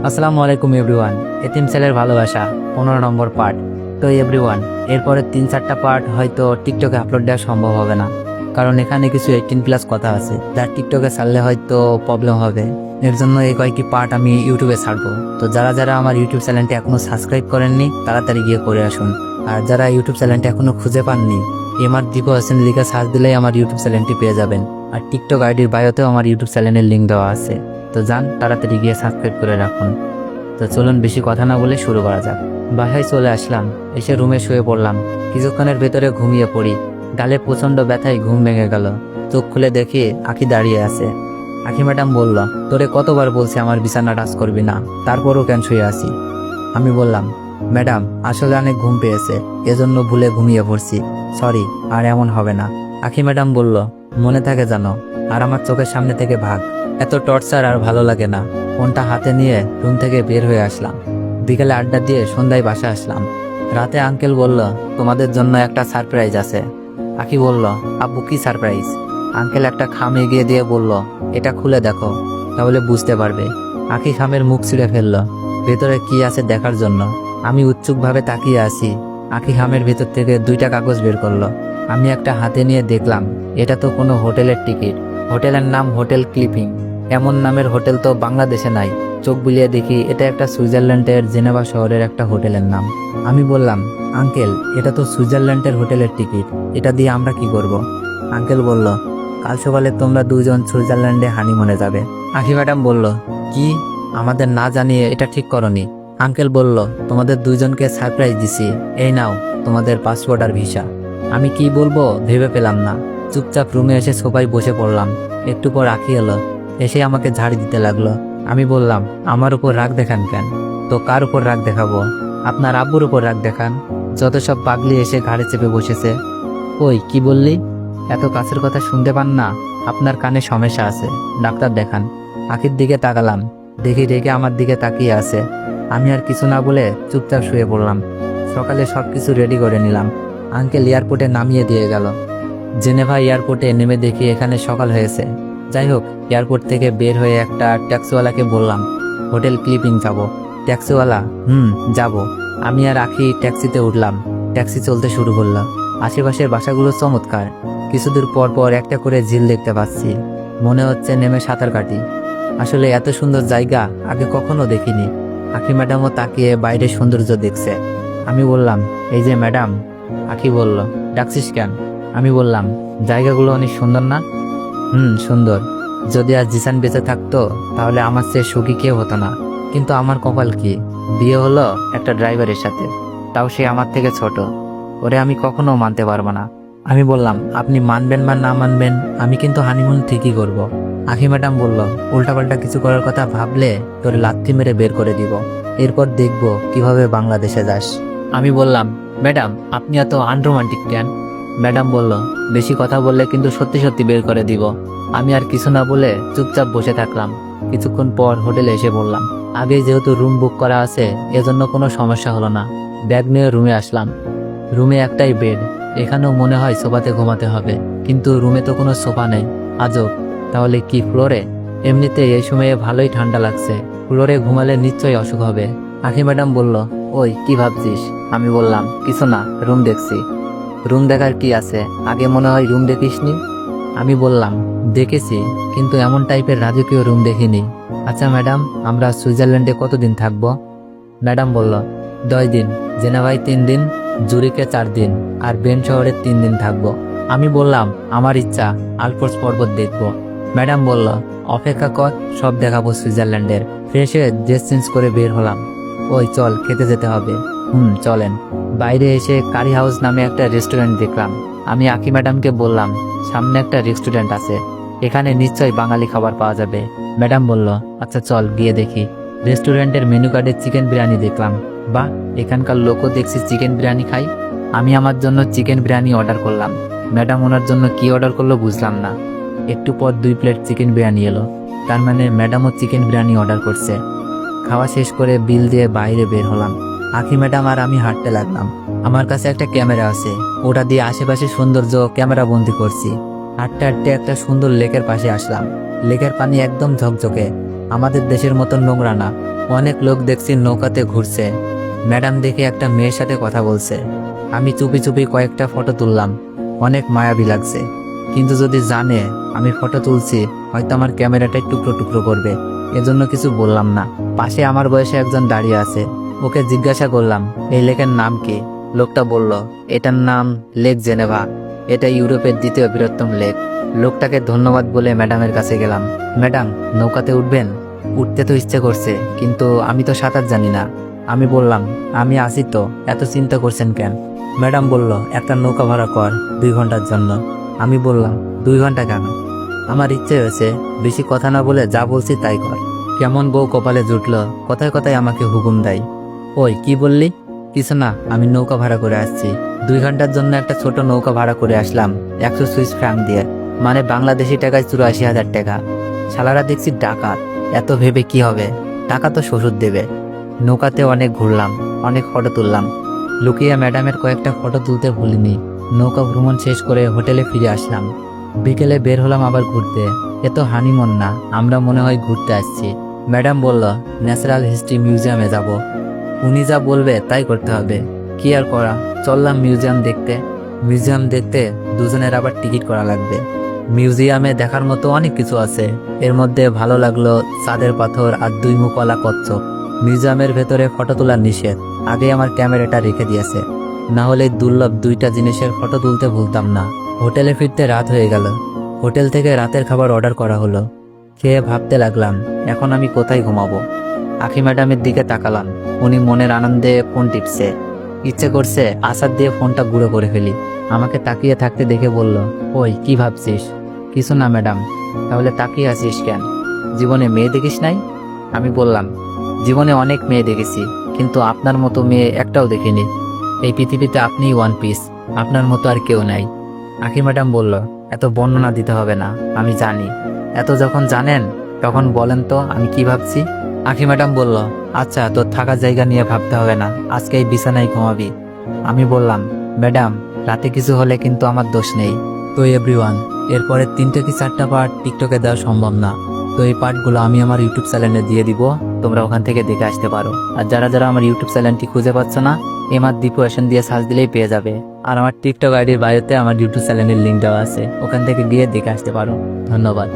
আসসালামু আলাইকুম এভরিওয়ান। এতিম ছেলের ভালোবাসা 15 নম্বর পার্ট। তো এভরিওয়ান, এরপরে 3-4টা পার্ট হয়তো টিকটকে আপলোড দেওয়া সম্ভব হবে না, কারণ এখানে কিছু 18+ কথা আছে যা টিকটকে ছাড়লে হয়তো প্রবলেম হবে। এর জন্য এই কয়েকটি পার্ট আমি ইউটিউবে ছাড়বো। তো যারা যারা আমার ইউটিউব চ্যানেলটি এখনো সাবস্ক্রাইব করেননি তাড়াতাড়ি গিয়ে করে আসুন। আর যারা ইউটিউব চ্যানেলটি এখনো খুঁজে পাননি, এমআর দীপু হোসেন লিখে সার্চ দিলেই আমার ইউটিউব চ্যানেলটি পেয়ে যাবেন। আর টিকটক আইডির বায়োতেও আমার ইউটিউব চ্যানেলের লিঙ্ক দেওয়া আছে। তো যান, তাড়াতাড়ি গিয়ে সাবস্ক্রাইব করে রাখুন। তো চলুন বেশি কথা না বলে শুরু করা যাক। বাসায় চলে আসলাম, এসে রুমে শুয়ে পড়লাম। কিছুক্ষণের ভেতরে ঘুমিয়ে পড়ি। গালে প্রচন্ড ব্যথায় ঘুম ভেঙে গেল। চোখ খুলে দেখি আখি দাঁড়িয়ে আছে। আখি ম্যাডাম বলল, তোরে কতবার বলছি আমার বিছানা টাচ করবি না, তারপরও কেন শুয়ে আছি? আমি বললাম, ম্যাডাম আসলে অনেক ঘুম পেয়েছে, এজন্য ভুলে ঘুমিয়ে পড়ছি, সরি, আর এমন হবে না। আখি ম্যাডাম বলল, মনে থাকে জানো, আর আমার চোখের সামনে থেকে ভাগ। এত টর্চার আর ভালো লাগে না। ফোনটা হাতে নিয়ে রুম থেকে বের হয়ে আসলাম। বিকেলে আড্ডা দিয়ে সন্ধ্যায় বাসা আসলাম। রাতে আঙ্কেল বলল, তোমাদের জন্য একটা সারপ্রাইজ আছে। আখি বলল, আব্বু কি সারপ্রাইজ? আঙ্কেল একটা খাম এগিয়ে দিয়ে বলল, এটা খুলে দেখো, তাহলে বুঝতে পারবে। আখি খামের মুখ ছিঁড়ে ফেলল, ভেতরে কি আছে দেখার জন্য। আমি উৎসুকভাবে তাকিয়ে আছি। আখি খামের ভেতর থেকে 2টা কাগজ বের করলো। আমি একটা হাতে নিয়ে দেখলাম, এটা তো কোনো হোটেলের টিকিট। হোটেলের নাম হোটেল ক্লিপিং। এমন নামের হোটেল তো বাংলাদেশে নাই। চোখ বুলিয়ে দেখি এটা একটা সুইজারল্যান্ডের জেনেভা শহরের একটা হোটেলের নাম। আমি বললাম, আঙ্কেল এটা তো সুইজারল্যান্ডের হোটেলের টিকিট, এটা দিয়ে আমরা কি করব? আঙ্কেল বলল, কাল সকালে তোমরা 2জন সুইজারল্যান্ডে হানিমুনে যাবে। আখি ম্যাডাম বলল, কি? আমাদের না জানিয়ে এটা ঠিক করনি? আঙ্কেল বলল, তোমাদের 2জনকে সারপ্রাইজ দিছি, এই নাও তোমাদের পাসপোর্ট আর ভিসা। আমি কি বলবো ভেবে পেলাম না। চুপচাপ রুমে এসে সোফায় বসে পড়লাম। একটু পর আখি এলো, এসে আমাকে ঝাড়ি দিতে লাগলো। আমি বললাম, আমার উপর রাগ দেখান কেন? তো কার উপর রাগ দেখাবো? আপনার আব্বুর উপর রাগ দেখান। যত সব পাগলি এসে ঘাড়ে চেপে বসেছে। ওই কি বললি? এত কাছের কথা শুনতে পান না? আপনার কানে সমস্যা আছে, ডাক্তার দেখান। আখির দিকে তাকালাম, দেখি রেগে আমার দিকে তাকিয়ে আছে। আমি আর কিছু না বলে চুপচাপ শুয়ে পড়লাম। সকালে সবকিছু রেডি করে নিলাম। আঙ্কেল এয়ারপোর্টে নামিয়ে দিয়ে গেল। জেনেভা এয়ারপোর্টে নেমে দেখি এখানে সকাল হয়েছে। যাই হোক, এয়ারপোর্ট থেকে বের হয়ে একটা ট্যাক্সিওয়ালাকে বললাম, হোটেল ক্লিপিং যাব। ট্যাক্সিওয়ালা, যাব। আমি আর আখি ট্যাক্সিতে উঠলাম। ট্যাক্সি চলতে শুরু করলো। আশেপাশের বাসাগুলো চমৎকার। কিছুদূর পর পর একটা করে ঝিল দেখতে পাচ্ছি। মনে হচ্ছে নেমে সাঁতার কাটি। আসলে এত সুন্দর জায়গা আগে কখনো দেখিনি। আখি ম্যাডামও তাকিয়ে বাইরের সৌন্দর্য দেখছে। আমি বললাম, এই যে ম্যাডাম। আখি বলল, ডাকছিস কেন? আমি বললাম, জায়গাগুলো অনেক সুন্দর না? সুন্দর। যদি আজ জিসান বেঁচে থাকতো তাহলে আমার চেয়ে সুখী কেউ হতো না। কিন্তু আমার কপাল কি, বিয়ে হলো একটা ড্রাইভারের সাথে, তাও সে আমার থেকে ছোট। ওরে আমি কখনো মানতে পারবো না। আমি বললাম, আপনি মানবেন বা না মানবেন, আমি কিন্তু হানিমুন ঠিকই করব। আখি ম্যাডাম বলল, উল্টাপাল্টা কিছু করার কথা ভাবলে তোর লাথি মেরে বের করে দিব। এরপর দেখব কিভাবে বাংলাদেশে যাস। আমি বললাম, ম্যাডাম আপনি এত আনরোমান্টিক কেন? ম্যাডাম বলল, বেশি কথা বললে কিন্তু সত্যি সত্যি বের করে দিব। আমি আর কিছু না বলে চুপচাপ বসে থাকলাম। কিছুক্ষণ পর হোটেলে এসে বললাম। আগে যেহেতু রুম বুক করা আছে, এজন্য কোনো সমস্যা হলো না। ব্যাগ নিয়ে রুমে আসলাম। রুমে একটাই বেড। এখানেও মনে হয় সোফাতে ঘুমাতে হবে, কিন্তু রুমে তো কোনো সোফা নেই। আজব। তাহলে কি ফ্লোরে? এমনিতে এই সময়ে ভালোই ঠান্ডা লাগছে, ফ্লোরে ঘুমালে নিশ্চয়ই অসুখ হবে। আখি ম্যাডাম বলল, ওই কি ভাবছিস? আমি বললাম, কিছু না, রুম দেখছি। রুম দেখার কি আছে? আগে মনে হয় রুম দেখিসনি? আমি বললাম, দেখেছি, কিন্তু এমন টাইপের রাজকীয় রুম দেখিনি। আচ্ছা ম্যাডাম, আমরা সুইজারল্যান্ডে কতদিন থাকবো? ম্যাডাম বলল, 10 দিন। জেনেভায় 3 দিন, জুরিকে 4 দিন, আর বেন শহরে 3 দিন থাকবো। আমি বললাম, আমার ইচ্ছা আলপস পর্বত দেখবো। ম্যাডাম বলল, অপেক্ষা কর, সব দেখাবো সুইজারল্যান্ডের। ফ্রেশ হয়ে ড্রেস চেঞ্জ করে বের হলাম। ওই চল, খেতে যেতে হবে। চলেন। বাইরে এসে কারি হাউস নামে একটা রেস্টুরেন্ট দেখলাম। আমি আখি ম্যাডামকে বললাম, সামনে একটা রেস্টুরেন্ট আছে, এখানে নিশ্চয়ই বাঙালি খাবার পাওয়া যাবে। ম্যাডাম বলল, আচ্ছা চল গিয়ে দেখি। রেস্টুরেন্টের মেনু কার্ডে চিকেন বিরিয়ানি দেখলাম। বাহ, এখানকার লোকও দেখছি চিকেন বিরিয়ানি খাই। আমি আমার জন্য চিকেন বিরিয়ানি অর্ডার করলাম। ম্যাডাম ওনার জন্য কি অর্ডার করলো বুঝলাম না। একটু পর 2 প্লেট চিকেন বিরিয়ানি এলো। তার মানে ম্যাডামও চিকেন বিরিয়ানি অর্ডার করছে। খাওয়া শেষ করে বিল দিয়ে বাইরে বের হলাম। আখি ম্যাডাম আর আমি হাঁটতে লাগলাম। আমার কাছে একটা ক্যামেরা আছে, ওটা দিয়ে আশেপাশে সৌন্দর্য ক্যামেরা বন্দি করছি। হাঁটতে হাঁটতে একটা সুন্দর লেকের পাশে আসলাম। লেকের পানি একদম ঝকঝকে, আমাদের দেশের মতো নোংরা না। অনেক লোক দেখছি নৌকাতে ঘুরছে। ম্যাডাম দেখে একটা মেয়ের সাথে কথা বলছে। আমি চুপি চুপি কয়েকটা ফটো তুললাম। অনেক মায়াবী লাগছে, কিন্তু যদি জানে আমি ফটো তুলছি হয়তো আমার ক্যামেরাটাই টুকরো টুকরো করবে, এজন্য কিছু বললাম না। পাশে আমার বয়সে একজন দাঁড়িয়ে আছে, ওকে জিজ্ঞাসা করলাম এই লেকের নাম কি। লোকটা বলল এটার নাম লেক জেনেভা, এটা ইউরোপের দ্বিতীয় বৃহত্তম লেক। লোকটাকে ধন্যবাদ বলে ম্যাডামের কাছে গেলাম। ম্যাডাম, নৌকাতে উঠবেন? উঠতে তো ইচ্ছে করছে, কিন্তু আমি তো সাঁতার জানি না। আমি বললাম আমি আসি তো, এত চিন্তা করছেন কেন? ম্যাডাম বলল একটা নৌকা ভাড়া কর 2 ঘন্টার জন্য। আমি বললাম 2 ঘন্টা কেন? আমার ইচ্ছে হয়েছে, বেশি কথা না বলে যা বলছি তাই কর। কেমন বউ কপালে জুটল, কথায় কথায় আমাকে হুকুম দেয়। ওই কি বললি? কিছু না, আমি নৌকা ভাড়া করে আসছি। 2 ঘন্টার জন্য একটা ছোট নৌকা ভাড়া করে আসলাম 100 সুইস ফ্রাঙ্ক দিয়ে, মানে বাংলাদেশি টাকায় 84,000 টাকা। শালারা দেখছি ডাকাত, এত ভেবে কি হবে, টাকা তো শ্বশুর দেবে। নৌকাতে অনেক ঘুরলাম, অনেক ফটো তুললাম। লুকিয়ে ম্যাডামের কয়েকটা ফটো তুলতে ভুলিনি। নৌকা ভ্রমণ শেষ করে হোটেলে ফিরে আসলাম। বিকেলে বের হলাম আবার ঘুরতে। এ তো হানিমুন না, আমরা মনে হয় ঘুরতে আসছি। ম্যাডাম বলল ন্যাচারাল হিস্ট্রি মিউজিয়ামে যাব। উনি যা বলবে তাই করতে হবে, কি আর করা। চললাম মিউজিয়াম দেখতে। মিউজিয়াম দেখতে দুজনের আবার টিকিট করা লাগবে। মিউজিয়ামে দেখার মতো অনেক কিছু আছে। এর মধ্যে ভালো লাগলো চাঁদের পাথর আর 2 মুখওয়ালা কচ্ছপ। মিউজিয়ামের ভেতরে ফটো তোলা নিষেধ, আগে আমার ক্যামেরাটা রেখে দিয়েছে, না হলে দুর্লভ 2টা জিনিসের ফটো তুলতে ভুলতাম না। হোটেলে ফিরতে রাত হয়ে গেল। হোটেল থেকে রাতের খাবার অর্ডার করা হলো। খেয়ে ভাবতে লাগলাম এখন আমি কোথায় ঘুমাবো। আখি ম্যাডামের দিকে তাকালাম, উনি মনের আনন্দে ফোন টিপছে। ইচ্ছে করছে আসার দিয়ে ফোনটা গুঁড়ো করে ফেলি। আমাকে তাকিয়ে থাকতে দেখে বলল, ওই কি ভাবছিস? কিছু না ম্যাডাম। তাহলে তাকিয়ে আছিস কেন? জীবনে মেয়ে দেখিস নাই? আমি বললাম জীবনে অনেক মেয়ে দেখেছি, কিন্তু আপনার মতো মেয়ে একটাও দেখিনি। এই পৃথিবীতে আপনিই ওয়ান পিস, আপনার মতো আর কেউ নাই। আখি ম্যাডাম বলল, এত বর্ণনা দিতে হবে না, আমি জানি। এত যখন জানেন তখন বলেন তো আমি কি ভাবছি। আখি ম্যাডাম বলল, আচ্ছা তোর থাকার জায়গা নিয়ে ভাবতে হবে না, আজকে এই বিছানায় ঘুমাবি। আমি বললাম, ম্যাডাম রাতে কিছু হলে কিন্তু আমার দোষ নেই। তো এভরিওয়ান, এরপরে 3টে কি 4টা পার্ট টিকটকে দেওয়া সম্ভব না। তো এই পার্টগুলো আমি আমার ইউটিউব চ্যানেলে দিয়ে দিব, তোমরা ওখান থেকে দেখে আসতে পারো। আর যারা যারা আমার ইউটিউব চ্যানেলটি খুঁজে পাচ্ছ না, এমআর দীপু অ্যাশন দিয়ে সার্চ দিলেই পেয়ে যাবে। আর আমার টিকটক আইডির বায়োতে আমার ইউটিউব চ্যানেলের লিঙ্ক দেওয়া আছে, ওখান থেকে গিয়ে দেখে আসতে পারো। ধন্যবাদ।